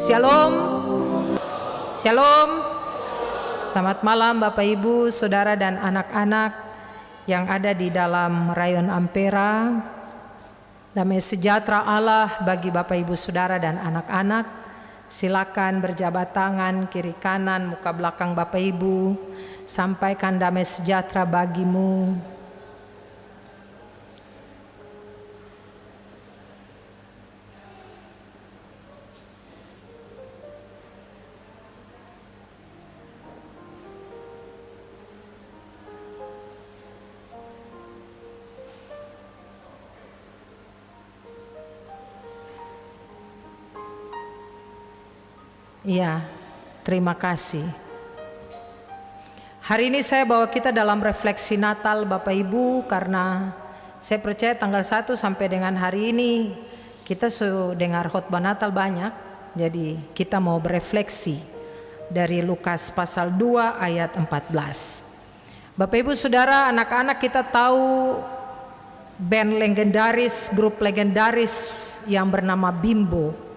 Shalom. Shalom. Selamat malam Bapak Ibu, Saudara dan anak-anak yang ada di dalam rayon Ampera. Damai sejahtera Allah bagi Bapak Ibu, Saudara dan anak-anak. Silakan berjabat tangan kiri kanan muka belakang Bapak Ibu. Sampaikan damai sejahtera bagimu. Ya, terima kasih. Hari ini saya bawa kita dalam refleksi Natal Bapak Ibu, karena saya percaya tanggal 1 sampai dengan hari ini kita sudah dengar khotbah Natal banyak. Jadi kita mau berefleksi dari Lukas pasal 2 ayat 14. Bapak Ibu Saudara, anak-anak, kita tahu band legendaris, grup legendaris yang bernama Bimbo.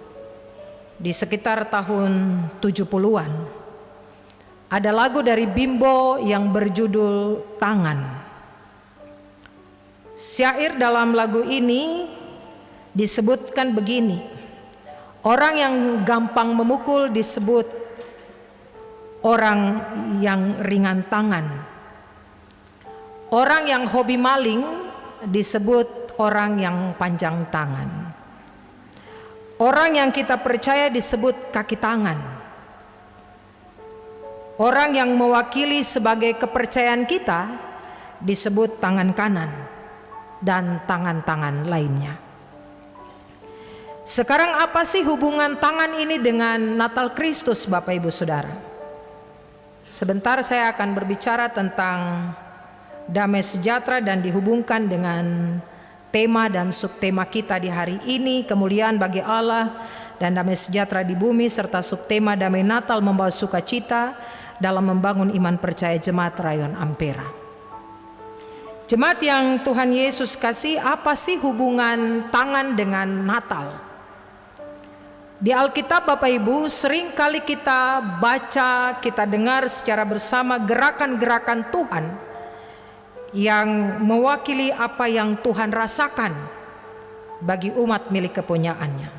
Di sekitar tahun 70-an ada lagu dari Bimbo yang berjudul Tangan. Syair dalam lagu ini disebutkan begini: orang yang gampang memukul disebut orang yang ringan tangan. Orang yang hobi maling disebut orang yang panjang tangan. Orang yang kita percaya disebut kaki tangan. Orang yang mewakili sebagai kepercayaan kita disebut tangan kanan dan tangan-tangan lainnya. Sekarang apa sih hubungan tangan ini dengan Natal Kristus Bapak Ibu Saudara? Sebentar saya akan berbicara tentang damai sejahtera dan dihubungkan dengan tema dan subtema kita di hari ini, kemuliaan bagi Allah dan damai sejahtera di bumi, serta subtema damai Natal membawa sukacita dalam membangun iman percaya jemaat rayon Ampera. Jemaat yang Tuhan Yesus kasih, apa sih hubungan tangan dengan Natal? Di Alkitab Bapak Ibu, sering kali kita baca, kita dengar secara bersama gerakan-gerakan Tuhan yang mewakili apa yang Tuhan rasakan bagi umat milik kepunyaannya.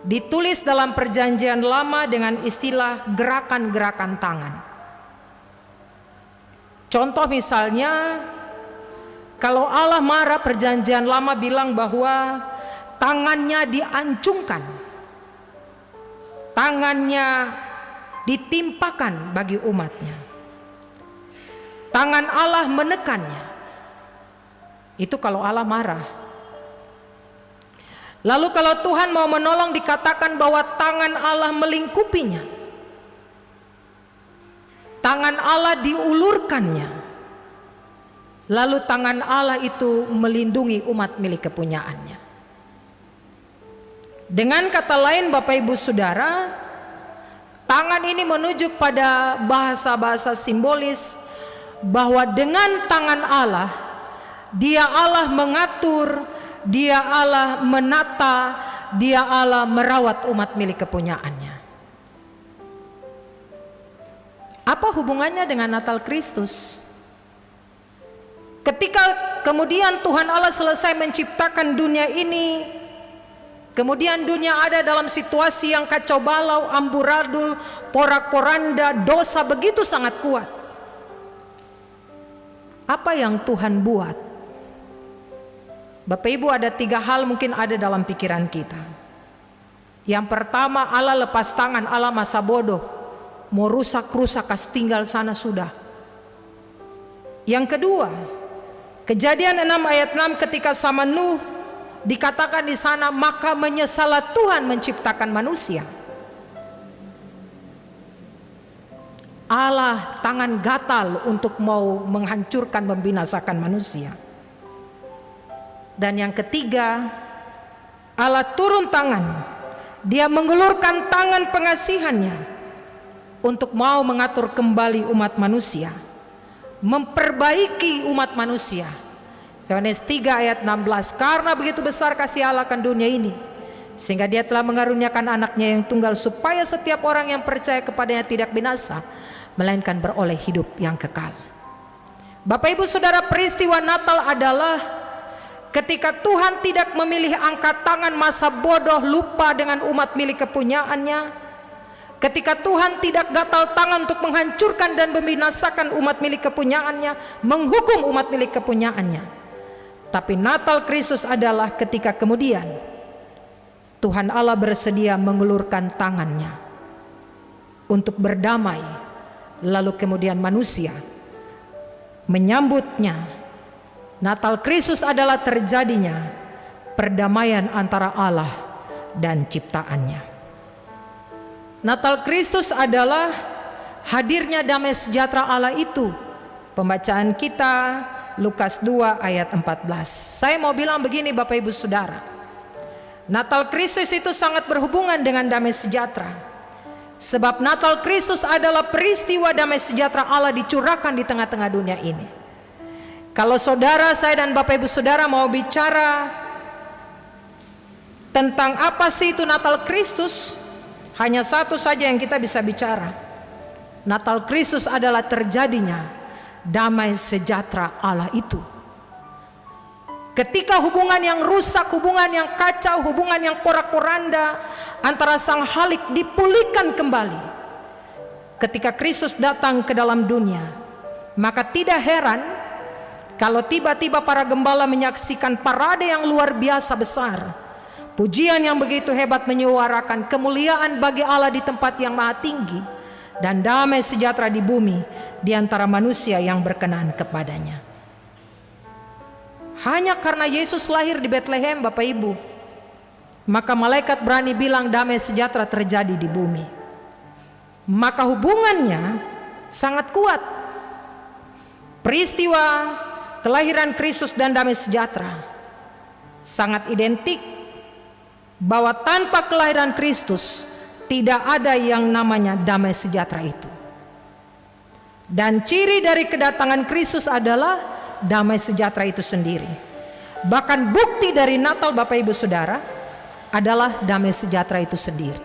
Ditulis dalam perjanjian lama dengan istilah gerakan-gerakan tangan. Contoh misalnya, kalau Allah marah, perjanjian lama bilang bahwa tangannya diancungkan, tangannya ditimpakan bagi umatnya. Tangan Allah menekannya. Itu kalau Allah marah. Lalu kalau Tuhan mau menolong, dikatakan bahwa tangan Allah melingkupinya. Tangan Allah diulurkannya. Lalu tangan Allah itu melindungi umat milik kepunyaannya. Dengan kata lain Bapak Ibu Saudara, tangan ini menunjuk pada bahasa-bahasa simbolis bahwa dengan tangan Allah, Dia Allah mengatur, Dia Allah menata, Dia Allah merawat umat milik kepunyaannya. Apa hubungannya dengan Natal Kristus? Ketika kemudian Tuhan Allah selesai menciptakan dunia ini, kemudian dunia ada dalam situasi yang kacau balau, amburadul, porak-poranda, dosa begitu sangat kuat. Apa yang Tuhan buat? Bapak Ibu, ada 3 hal mungkin ada dalam pikiran kita. Yang pertama, Allah lepas tangan, Allah masa bodoh, mau rusak-rusak, kas tinggal sana sudah. Yang kedua, Kejadian 6 ayat 6 ketika sama Nuh, dikatakan di sana, maka menyesalah Tuhan menciptakan manusia. Allah tangan gatal untuk mau menghancurkan, membinasakan manusia. Dan yang ketiga, Allah turun tangan, Dia mengulurkan tangan pengasihannya untuk mau mengatur kembali umat manusia, memperbaiki umat manusia. Yohanes 3 ayat 16, karena begitu besar kasih Allah akan dunia ini, sehingga dia telah mengaruniakan anaknya yang tunggal supaya setiap orang yang percaya kepadanya tidak binasa, melainkan beroleh hidup yang kekal. Bapak ibu saudara, peristiwa Natal adalah ketika Tuhan tidak memilih angkat tangan masa bodoh lupa dengan umat milik kepunyaannya, ketika Tuhan tidak gatal tangan untuk menghancurkan dan membinasakan umat milik kepunyaannya, menghukum umat milik kepunyaannya. Tapi Natal Kristus adalah ketika kemudian Tuhan Allah bersedia mengulurkan tangannya untuk berdamai, lalu kemudian manusia menyambutnya. Natal Kristus adalah terjadinya perdamaian antara Allah dan ciptaannya. Natal Kristus adalah hadirnya damai sejahtera Allah itu. Pembacaan kita Lukas 2 ayat 14. Saya mau bilang begini Bapak Ibu Saudara, Natal Kristus itu sangat berhubungan dengan damai sejahtera. Sebab Natal Kristus adalah peristiwa damai sejahtera Allah dicurahkan di tengah-tengah dunia ini. Kalau saudara, saya dan Bapak Ibu Saudara mau bicara tentang apa sih itu Natal Kristus, hanya satu saja yang kita bisa bicara. Natal Kristus adalah terjadinya damai sejahtera Allah itu. Ketika hubungan yang rusak, hubungan yang kacau, hubungan yang porak-poranda antara sang halik dipulihkan kembali. Ketika Kristus datang ke dalam dunia, maka tidak heran kalau tiba-tiba para gembala menyaksikan parade yang luar biasa besar, pujian yang begitu hebat menyuarakan kemuliaan bagi Allah di tempat yang maha tinggi, dan damai sejahtera di bumi di antara manusia yang berkenan kepadanya. Hanya karena Yesus lahir di Betlehem Bapak Ibu, maka malaikat berani bilang damai sejahtera terjadi di bumi. Maka hubungannya sangat kuat. Peristiwa kelahiran Kristus dan damai sejahtera sangat identik, bahwa tanpa kelahiran Kristus tidak ada yang namanya damai sejahtera itu. Dan ciri dari kedatangan Kristus adalah damai sejahtera itu sendiri. Bahkan bukti dari Natal Bapak Ibu Saudara adalah damai sejahtera itu sendiri.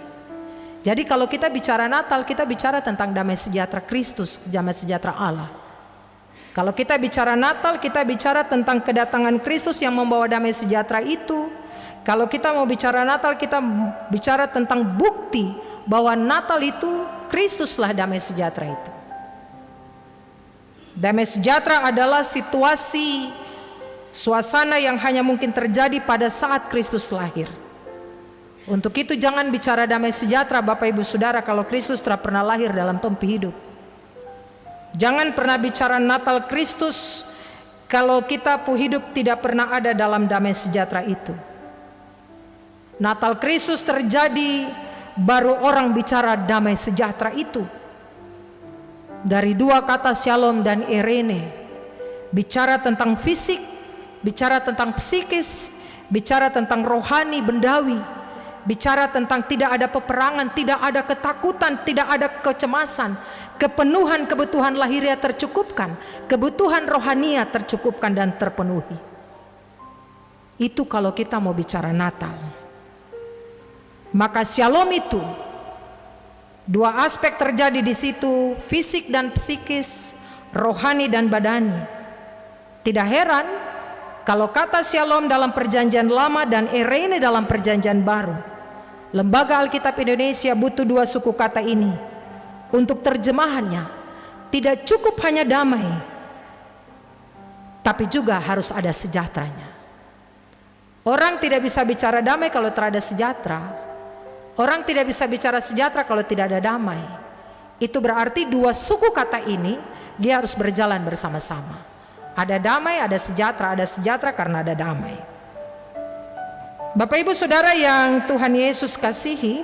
Jadi kalau kita bicara Natal, kita bicara tentang damai sejahtera Kristus, damai sejahtera Allah. Kalau kita bicara Natal, kita bicara tentang kedatangan Kristus yang membawa damai sejahtera itu. Kalau kita mau bicara Natal, kita bicara tentang bukti bahwa Natal itu Kristuslah damai sejahtera itu. Damai sejahtera adalah situasi, suasana yang hanya mungkin terjadi pada saat Kristus lahir. Untuk itu jangan bicara damai sejahtera Bapak Ibu Saudara kalau Kristus telah pernah lahir dalam tompi hidup. Jangan pernah bicara Natal Kristus kalau kita hidup tidak pernah ada dalam damai sejahtera itu. Natal Kristus terjadi baru orang bicara damai sejahtera itu. Dari dua kata Shalom dan Irene, bicara tentang fisik, bicara tentang psikis, bicara tentang rohani bendawi, bicara tentang tidak ada peperangan, tidak ada ketakutan, tidak ada kecemasan, kepenuhan kebutuhan lahiriah tercukupkan, kebutuhan rohania tercukupkan dan terpenuhi. Itu kalau kita mau bicara Natal. Maka Shalom itu dua aspek terjadi di situ, fisik dan psikis, rohani dan badani. Tidak heran kalau kata Shalom dalam perjanjian lama dan Irene dalam perjanjian baru. Lembaga Alkitab Indonesia butuh dua suku kata ini untuk terjemahannya. Tidak cukup hanya damai, tapi juga harus ada sejahteranya. Orang tidak bisa bicara damai kalau tidak ada sejahtera. Orang tidak bisa bicara sejahtera kalau tidak ada damai. Itu berarti dua suku kata ini dia harus berjalan bersama-sama. Ada damai, ada sejahtera karena ada damai. Bapak Ibu Saudara yang Tuhan Yesus kasihi,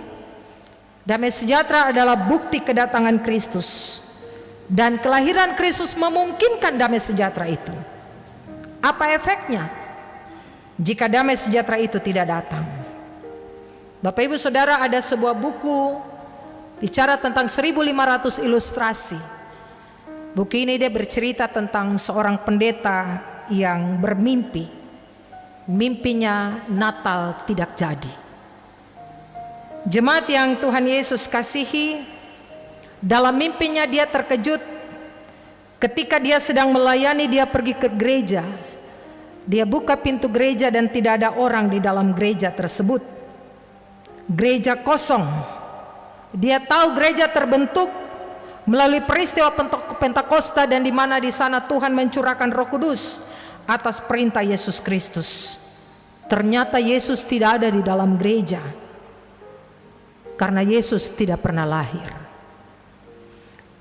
damai sejahtera adalah bukti kedatangan Kristus. Dan kelahiran Kristus memungkinkan damai sejahtera itu. Apa efeknya jika damai sejahtera itu tidak datang? Bapak Ibu Saudara, ada sebuah buku bicara tentang 1500 ilustrasi. Buku ini dia bercerita tentang seorang pendeta yang bermimpi. Mimpinya Natal tidak jadi. Jemaat yang Tuhan Yesus kasihi, dalam mimpinya dia terkejut ketika dia sedang melayani. Dia pergi ke gereja, dia buka pintu gereja dan tidak ada orang di dalam gereja tersebut. Gereja kosong. Dia tahu gereja terbentuk melalui peristiwa Pentakosta, dan di mana di sana Tuhan mencurahkan Roh Kudus atas perintah Yesus Kristus. Ternyata Yesus tidak ada di dalam gereja karena Yesus tidak pernah lahir.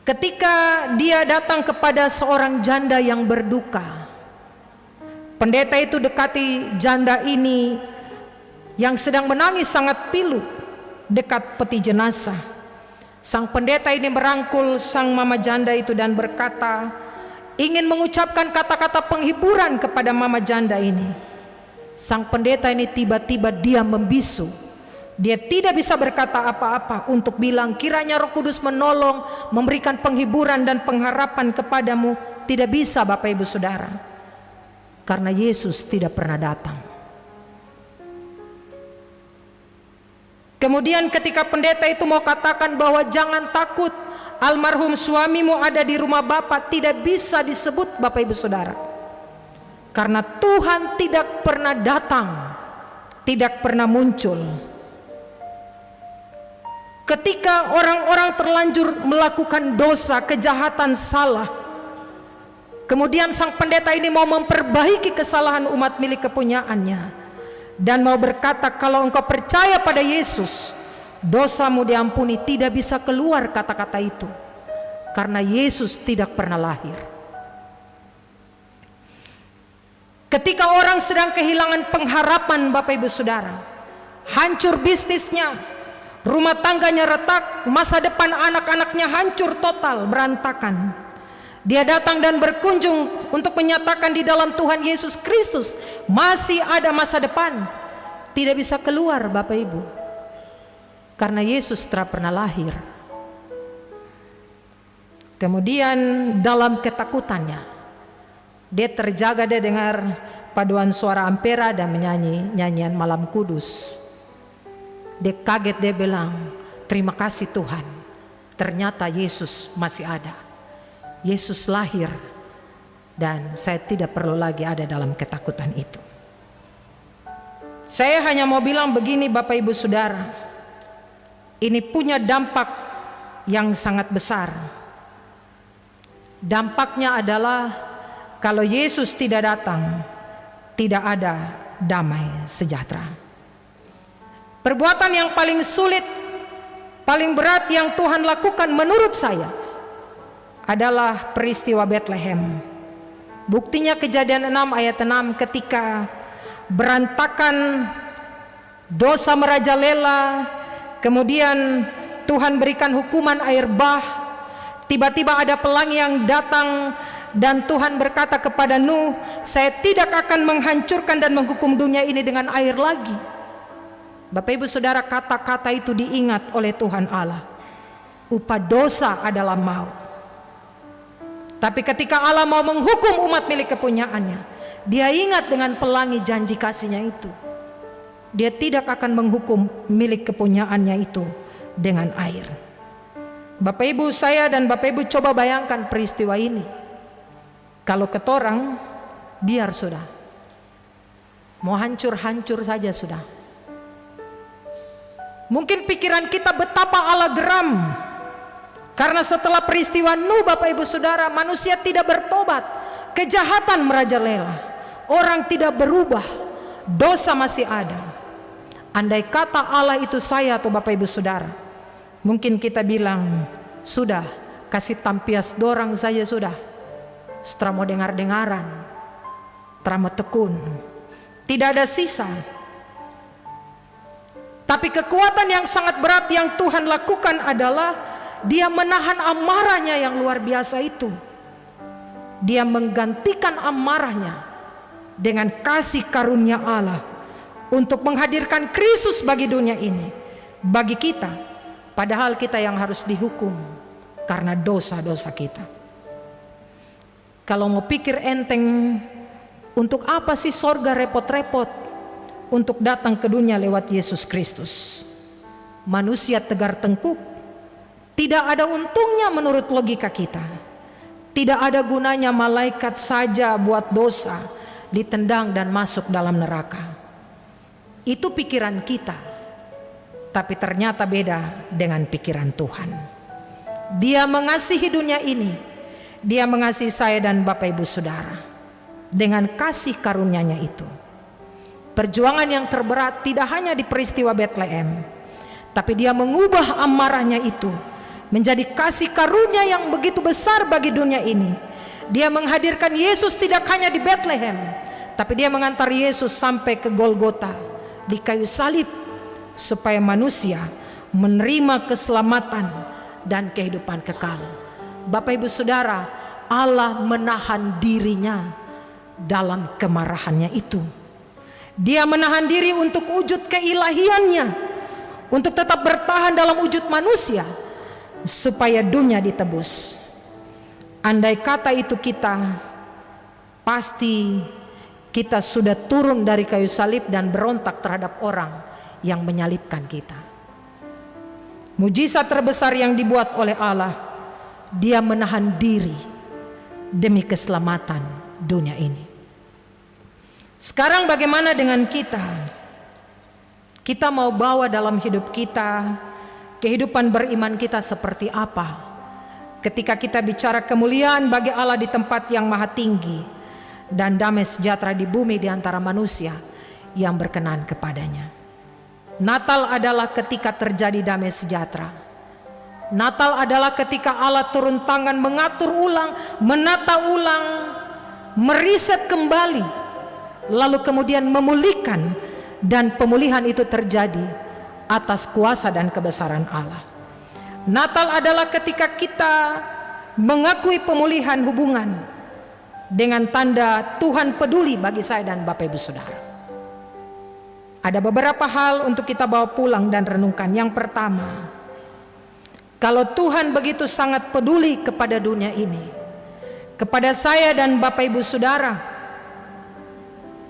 Ketika dia datang kepada seorang janda yang berduka, pendeta itu dekati janda ini yang sedang menangis sangat pilu dekat peti jenazah. Sang pendeta ini merangkul sang mama janda itu dan berkata, ingin mengucapkan kata-kata penghiburan kepada mama janda ini. Sang pendeta ini tiba-tiba diam membisu. Dia tidak bisa berkata apa-apa untuk bilang kiranya Roh Kudus menolong, memberikan penghiburan dan pengharapan kepadamu. Tidak bisa, Bapak Ibu Saudara, karena Yesus tidak pernah datang. Kemudian ketika pendeta itu mau katakan bahwa jangan takut, almarhum suamimu ada di rumah Bapak, tidak bisa disebut, Bapak Ibu Saudara, karena Tuhan tidak pernah datang, tidak pernah muncul. Ketika orang-orang terlanjur melakukan dosa, kejahatan, salah, kemudian sang pendeta ini mau memperbaiki kesalahan umat milik kepunyaannya dan mau berkata, kalau engkau percaya pada Yesus, dosamu diampuni. Tidak bisa keluar kata-kata itu karena Yesus tidak pernah lahir. Ketika orang sedang kehilangan pengharapan, Bapak Ibu Saudara, hancur bisnisnya, rumah tangganya retak, masa depan anak-anaknya hancur total, berantakan. Dia datang dan berkunjung untuk menyatakan di dalam Tuhan Yesus Kristus masih ada masa depan. Tidak bisa keluar, Bapak Ibu, karena Yesus tidak pernah lahir. Kemudian dalam ketakutannya, dia terjaga, dia dengar paduan suara Ampera dan menyanyi nyanyian Malam Kudus. Dia kaget, dia bilang, terima kasih Tuhan, ternyata Yesus masih ada. Yesus lahir dan saya tidak perlu lagi ada dalam ketakutan itu. Saya hanya mau bilang begini, Bapak Ibu Saudara, ini punya dampak yang sangat besar. Dampaknya adalah kalau Yesus tidak datang, tidak ada damai sejahtera. Perbuatan yang paling sulit, paling berat yang Tuhan lakukan menurut saya adalah peristiwa Bethlehem. Buktinya Kejadian 6 ayat 6, ketika berantakan dosa merajalela, kemudian Tuhan berikan hukuman air bah. Tiba-tiba ada pelangi yang datang dan Tuhan berkata kepada Nuh, saya tidak akan menghancurkan dan menghukum dunia ini dengan air lagi. Bapak Ibu Saudara, kata-kata itu diingat oleh Tuhan Allah. Upah dosa adalah maut. Tapi ketika Allah mau menghukum umat milik kepunyaannya, dia ingat dengan pelangi janji kasihnya itu. Dia tidak akan menghukum milik kepunyaannya itu dengan air. Bapak Ibu, saya dan Bapak Ibu coba bayangkan peristiwa ini. Kalau ketorang, biar sudah. Mau hancur-hancur saja sudah. Mungkin pikiran kita betapa Allah geram. Karena setelah peristiwa Nuh, Bapak Ibu Saudara, manusia tidak bertobat, kejahatan merajalela, orang tidak berubah, dosa masih ada. Andai kata Allah itu saya atau Bapak Ibu Saudara, mungkin kita bilang, sudah kasih tampias dorang saja sudah, setelah mau dengar-dengaran, setelah mau tekun, tidak ada sisa. Tapi kekuatan yang sangat berat yang Tuhan lakukan adalah dia menahan amarahnya yang luar biasa itu. Dia menggantikan amarahnya dengan kasih karunia Allah untuk menghadirkan Kristus bagi dunia ini, bagi kita, padahal kita yang harus dihukum karena dosa-dosa kita. Kalau mau pikir enteng, untuk apa sih sorga repot-repot untuk datang ke dunia lewat Yesus Kristus? manusia tegar tengkuk, tidak ada untungnya menurut logika kita. Tidak ada gunanya malaikat saja buat dosa, ditendang dan masuk dalam neraka. Itu pikiran kita, tapi ternyata beda dengan pikiran Tuhan. Dia mengasihi dunia ini, Dia mengasihi saya dan Bapak Ibu Saudara dengan kasih karunia-Nya itu. Perjuangan yang terberat tidak hanya di peristiwa Betlehem, tapi Dia mengubah amarahnya itu menjadi kasih karunia yang begitu besar bagi dunia ini. Dia menghadirkan Yesus tidak hanya di Betlehem, tapi Dia mengantar Yesus sampai ke Golgota di kayu salib, supaya manusia menerima keselamatan dan kehidupan kekal. Bapak Ibu Saudara, Allah menahan dirinya dalam kemarahannya itu. Dia menahan diri untuk wujud keilahiannya, untuk tetap bertahan dalam wujud manusia, supaya dunia ditebus. Andai kata itu kita, pasti kita sudah turun dari kayu salib dan berontak terhadap orang yang menyalibkan kita. Mujizat terbesar yang dibuat oleh Allah, Dia menahan diri demi keselamatan dunia ini. Sekarang bagaimana dengan kita? Kita mau bawa dalam hidup kita, kehidupan beriman kita seperti apa ketika kita bicara kemuliaan bagi Allah di tempat yang maha tinggi dan damai sejahtera di bumi di antara manusia yang berkenan kepadanya. Natal adalah ketika terjadi damai sejahtera. Natal adalah ketika Allah turun tangan mengatur ulang, menata ulang, meriset kembali, lalu kemudian memulihkan, dan pemulihan itu terjadi atas kuasa dan kebesaran Allah. Natal adalah ketika kita mengakui pemulihan hubungan dengan tanda Tuhan peduli bagi saya dan Bapak Ibu Saudara. Ada beberapa hal untuk kita bawa pulang dan renungkan. Yang pertama, kalau Tuhan begitu sangat peduli kepada dunia ini, kepada saya dan Bapak Ibu Saudara,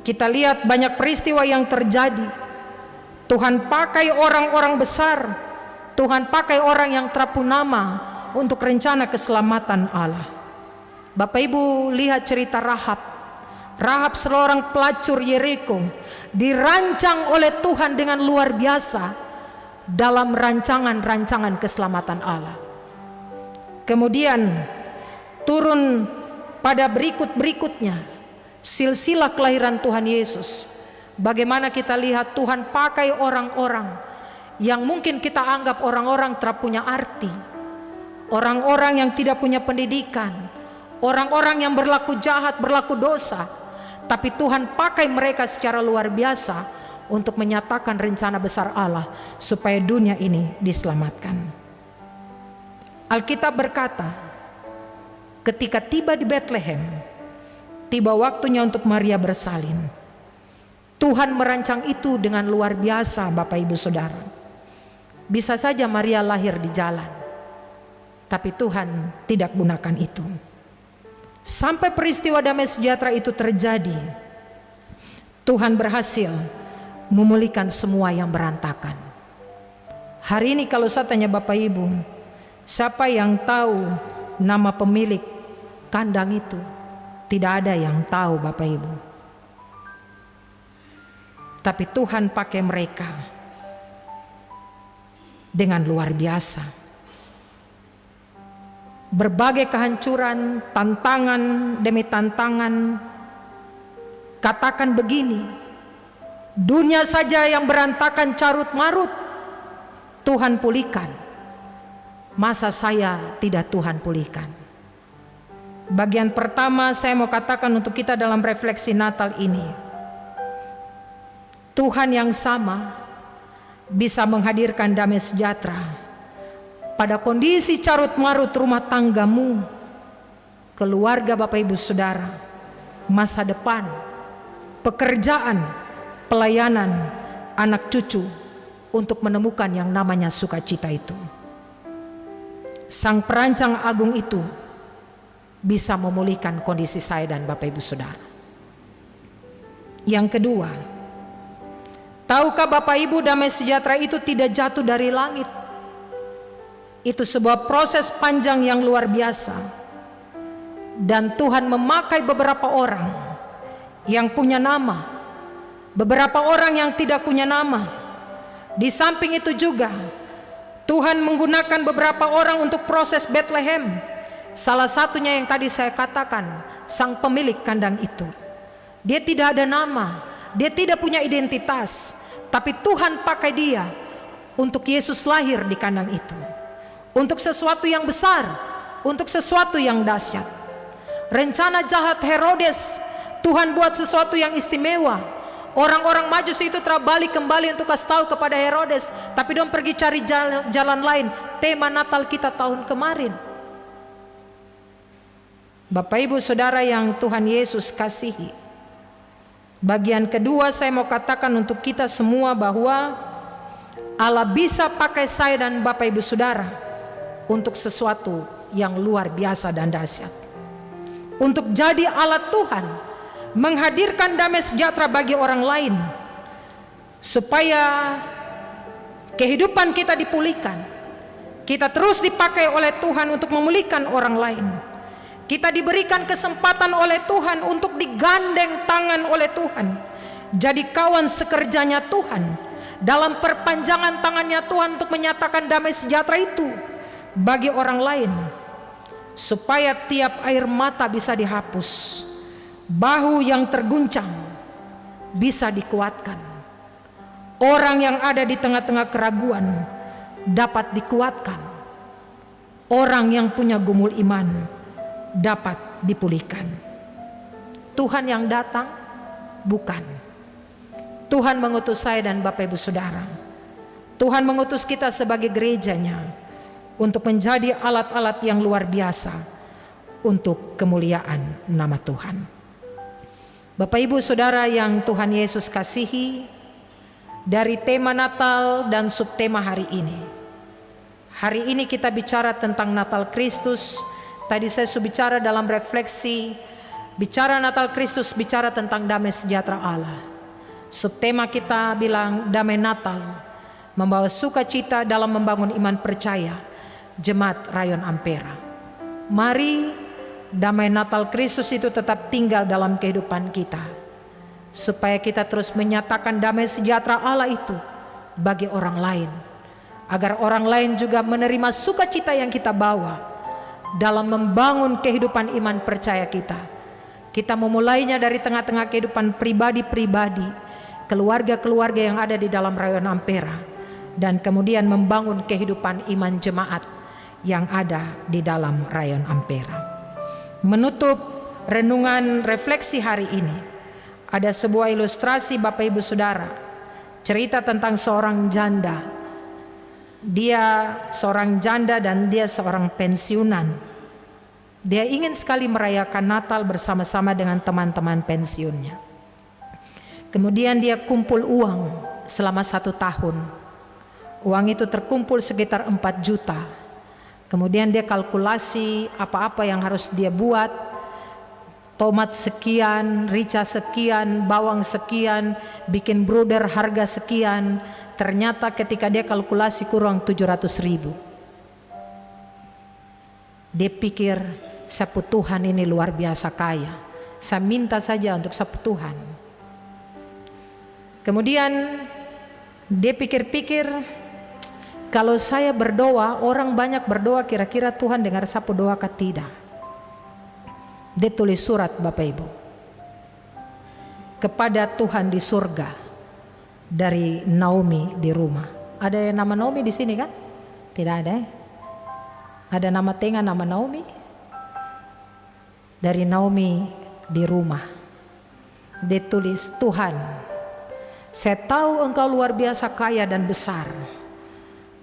kita lihat banyak peristiwa yang terjadi. Tuhan pakai orang-orang besar, Tuhan pakai orang yang terapunama untuk rencana keselamatan Allah. Bapak Ibu lihat cerita Rahab. Rahab seorang pelacur Yeriko dirancang oleh Tuhan dengan luar biasa dalam rancangan-rancangan keselamatan Allah. Kemudian turun pada berikut-berikutnya silsilah kelahiran Tuhan Yesus. Bagaimana kita lihat Tuhan pakai orang-orang yang mungkin kita anggap orang-orang tak punya arti, orang-orang yang tidak punya pendidikan, orang-orang yang berlaku jahat, berlaku dosa, tapi Tuhan pakai mereka secara luar biasa untuk menyatakan rencana besar Allah supaya dunia ini diselamatkan. Alkitab berkata, ketika tiba di Betlehem, tiba waktunya untuk Maria bersalin. Tuhan merancang itu dengan luar biasa, Bapak Ibu Saudara. Bisa saja Maria lahir di jalan, tapi Tuhan tidak gunakan itu. Sampai peristiwa damai sejahtera itu terjadi, Tuhan berhasil memulihkan semua yang berantakan. Hari ini kalau saya tanya Bapak Ibu, siapa yang tahu nama pemilik kandang itu? Tidak ada yang tahu, Bapak Ibu. Tapi Tuhan pakai mereka dengan luar biasa. Berbagai kehancuran, tantangan demi tantangan. Katakan begini, dunia saja yang berantakan carut marut, Tuhan pulihkan. Masa saya tidak Tuhan pulihkan? Bagian pertama saya mau katakan untuk kita dalam refleksi Natal ini, Tuhan yang sama bisa menghadirkan damai sejahtera pada kondisi carut marut rumah tanggamu, keluarga Bapak Ibu Saudara, masa depan, pekerjaan, pelayanan, anak cucu, untuk menemukan yang namanya sukacita itu. Sang perancang agung itu bisa memulihkan kondisi saya dan Bapak Ibu Saudara. Yang kedua, Tahukah Bapak Ibu, damai sejahtera itu tidak jatuh dari langit. Itu sebuah proses panjang yang luar biasa. Dan Tuhan memakai beberapa orang yang punya nama, beberapa orang yang tidak punya nama. Di samping itu juga Tuhan menggunakan beberapa orang untuk proses Bethlehem. Salah satunya yang tadi saya katakan, sang pemilik kandang itu. Dia tidak ada nama, dia tidak punya identitas, tapi Tuhan pakai dia untuk Yesus lahir di kandang itu. Untuk sesuatu yang besar, untuk sesuatu yang dahsyat. Rencana jahat Herodes, Tuhan buat sesuatu yang istimewa. Orang-orang Majus itu terbalik kembali untuk kasih tahu kepada Herodes, tapi dong pergi cari jalan lain. Tema Natal kita tahun kemarin. Bapak Ibu Saudara yang Tuhan Yesus kasihi, bagian kedua saya mau katakan untuk kita semua bahwa Allah bisa pakai saya dan Bapak Ibu Saudara untuk sesuatu yang luar biasa dan dahsyat. Untuk jadi alat Tuhan, menghadirkan damai sejahtera bagi orang lain, supaya kehidupan kita dipulihkan. Kita terus dipakai oleh Tuhan untuk memulihkan orang lain. Kita diberikan kesempatan oleh Tuhan untuk digandeng tangan oleh Tuhan, jadi kawan sekerjanya Tuhan, dalam perpanjangan tangannya Tuhan untuk menyatakan damai sejahtera itu bagi orang lain, supaya tiap air mata bisa dihapus, bahu yang terguncang bisa dikuatkan, orang yang ada di tengah-tengah keraguan dapat dikuatkan, orang yang punya gumul iman dapat dipulihkan. Tuhan yang datang bukan. Tuhan mengutus saya dan Bapak Ibu Saudara. Tuhan mengutus kita sebagai gerejanya untuk menjadi alat-alat yang luar biasa untuk kemuliaan nama Tuhan. Bapak Ibu Saudara yang Tuhan Yesus kasihi, dari tema Natal dan subtema hari ini. Hari ini kita bicara tentang Natal Kristus. Tadi saya sudah bicara dalam refleksi, bicara Natal Kristus, bicara tentang damai sejahtera Allah. Subtema kita bilang damai Natal, membawa sukacita dalam membangun iman percaya Jemaat Rayon Ampera. Mari damai Natal Kristus itu tetap tinggal dalam kehidupan kita, supaya kita terus menyatakan damai sejahtera Allah itu bagi orang lain, agar orang lain juga menerima sukacita yang kita bawa dalam membangun kehidupan iman percaya kita. Kita memulainya dari tengah-tengah kehidupan pribadi-pribadi, keluarga-keluarga yang ada di dalam Rayon Ampera, dan kemudian membangun kehidupan iman jemaat yang ada di dalam Rayon Ampera. Menutup renungan refleksi hari ini, ada sebuah ilustrasi Bapak Ibu Saudara, cerita tentang seorang janda. Dia seorang janda dan dia seorang pensiunan. Dia ingin sekali merayakan Natal bersama-sama dengan teman-teman pensiunnya. Kemudian dia kumpul uang selama 1 tahun. Uang itu terkumpul sekitar 4 juta. Kemudian dia kalkulasi apa-apa yang harus dia buat. Tomat sekian, rica sekian, bawang sekian, bikin browder harga sekian. Ternyata ketika dia kalkulasi kurang 700.000. Dia pikir sapu Tuhan ini luar biasa kaya. Saya minta saja untuk sapu Tuhan. Kemudian dia pikir-pikir, kalau saya berdoa, orang banyak berdoa, kira-kira Tuhan dengar sapu doa kah tidak? Dia tulis surat Bapak Ibu kepada Tuhan di surga dari Naomi di rumah. Ada yang nama Naomi di sini kan? Tidak ada. Ada nama tengah nama Naomi. Dari Naomi di rumah. Dia tulis, Tuhan, saya tahu Engkau luar biasa kaya dan besar,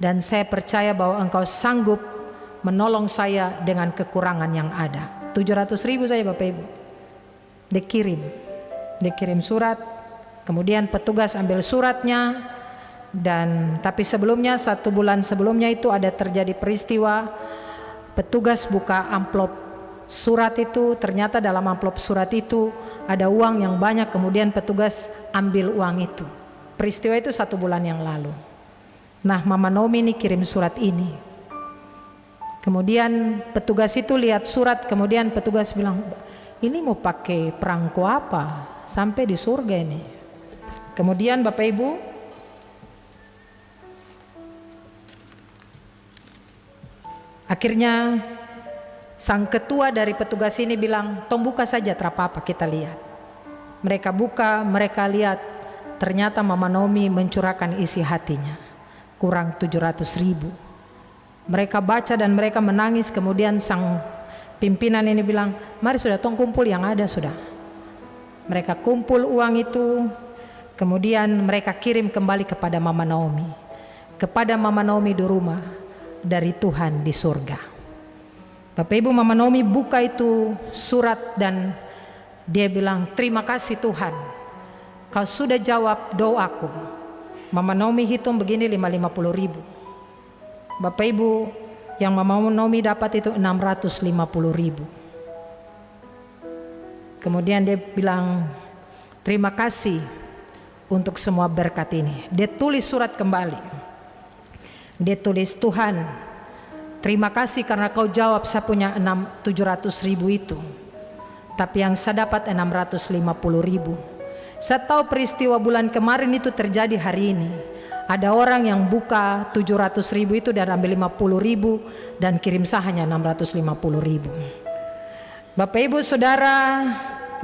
dan saya percaya bahwa Engkau sanggup menolong saya dengan kekurangan yang ada. 700.000 saja Bapak Ibu. Dikirim surat. Kemudian petugas ambil suratnya. Dan tapi sebelumnya, 1 bulan sebelumnya itu ada terjadi peristiwa. Petugas buka amplop surat itu. Ternyata dalam amplop surat itu ada uang yang banyak. Kemudian petugas ambil uang itu. peristiwa itu 1 bulan yang lalu. Nah, Mama Naomi ini kirim surat ini. Kemudian petugas itu lihat surat, kemudian petugas bilang, ini mau pakai perangko apa sampai di surga ini. Kemudian Bapak Ibu, akhirnya sang ketua dari petugas ini bilang, tong buka saja, terapa-apa kita lihat. Mereka buka, mereka lihat, ternyata Mama Naomi mencurahkan isi hatinya, kurang 700.000. Mereka baca dan mereka menangis. Kemudian sang pimpinan ini bilang, mari sudah, tong kumpul yang ada sudah. Mereka kumpul uang itu, kemudian mereka kirim kembali kepada Mama Naomi, kepada Mama Naomi di rumah, dari Tuhan di surga. Bapak Ibu, Mama Naomi buka itu surat dan dia bilang, terima kasih Tuhan, kau sudah jawab doaku. Mama Naomi hitung begini, 50.000. Bapak Ibu, yang Mama Naomi dapat itu 650.000. Kemudian dia bilang, terima kasih untuk semua berkat ini. Dia tulis surat kembali. Dia tulis, Tuhan, terima kasih karena kau jawab saya punya 700.000 itu. Tapi yang saya dapat 650.000. Saya tahu peristiwa bulan kemarin itu terjadi hari ini. Ada orang yang buka 700.000 itu dan ambil 50.000 dan kirim saya hanya 650.000. Bapak Ibu Saudara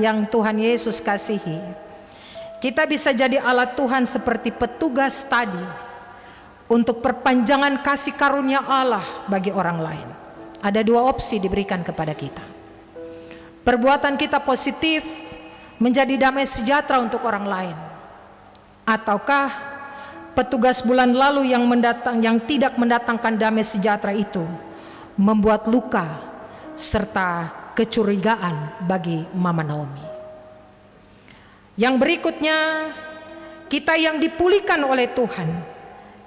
yang Tuhan Yesus kasihi, kita bisa jadi alat Tuhan seperti petugas tadi untuk perpanjangan kasih karunia Allah bagi orang lain. Ada 2 opsi diberikan kepada kita. Perbuatan kita positif menjadi damai sejahtera untuk orang lain, ataukah petugas bulan lalu yang tidak mendatangkan damai sejahtera itu membuat luka serta kecurigaan bagi Mama Naomi. Yang berikutnya, kita yang dipulihkan oleh Tuhan,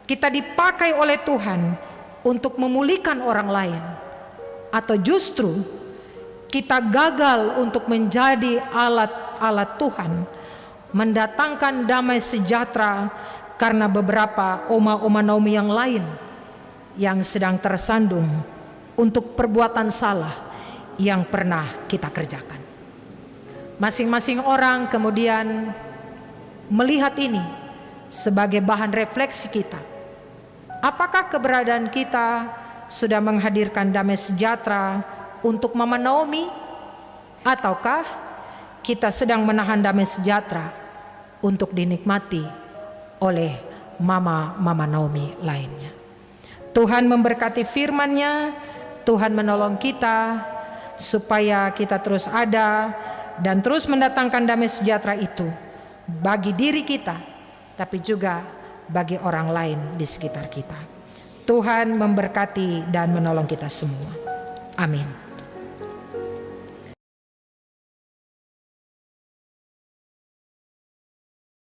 kita dipakai oleh Tuhan untuk memulihkan orang lain, atau justru kita gagal untuk menjadi alat-alat Tuhan mendatangkan damai sejahtera karena beberapa oma-oma Naomi yang lain yang sedang tersandung untuk perbuatan salah yang pernah kita kerjakan. Masing-masing orang kemudian melihat ini sebagai bahan refleksi kita. Apakah keberadaan kita sudah menghadirkan damai sejahtera untuk Mama Naomi, ataukah kita sedang menahan damai sejahtera untuk dinikmati oleh Mama Naomi lainnya? Tuhan memberkati firman-Nya, Tuhan menolong kita supaya kita terus ada dan terus mendatangkan damai sejahtera itu bagi diri kita, tapi juga bagi orang lain di sekitar kita. Tuhan memberkati dan menolong kita semua. Amin.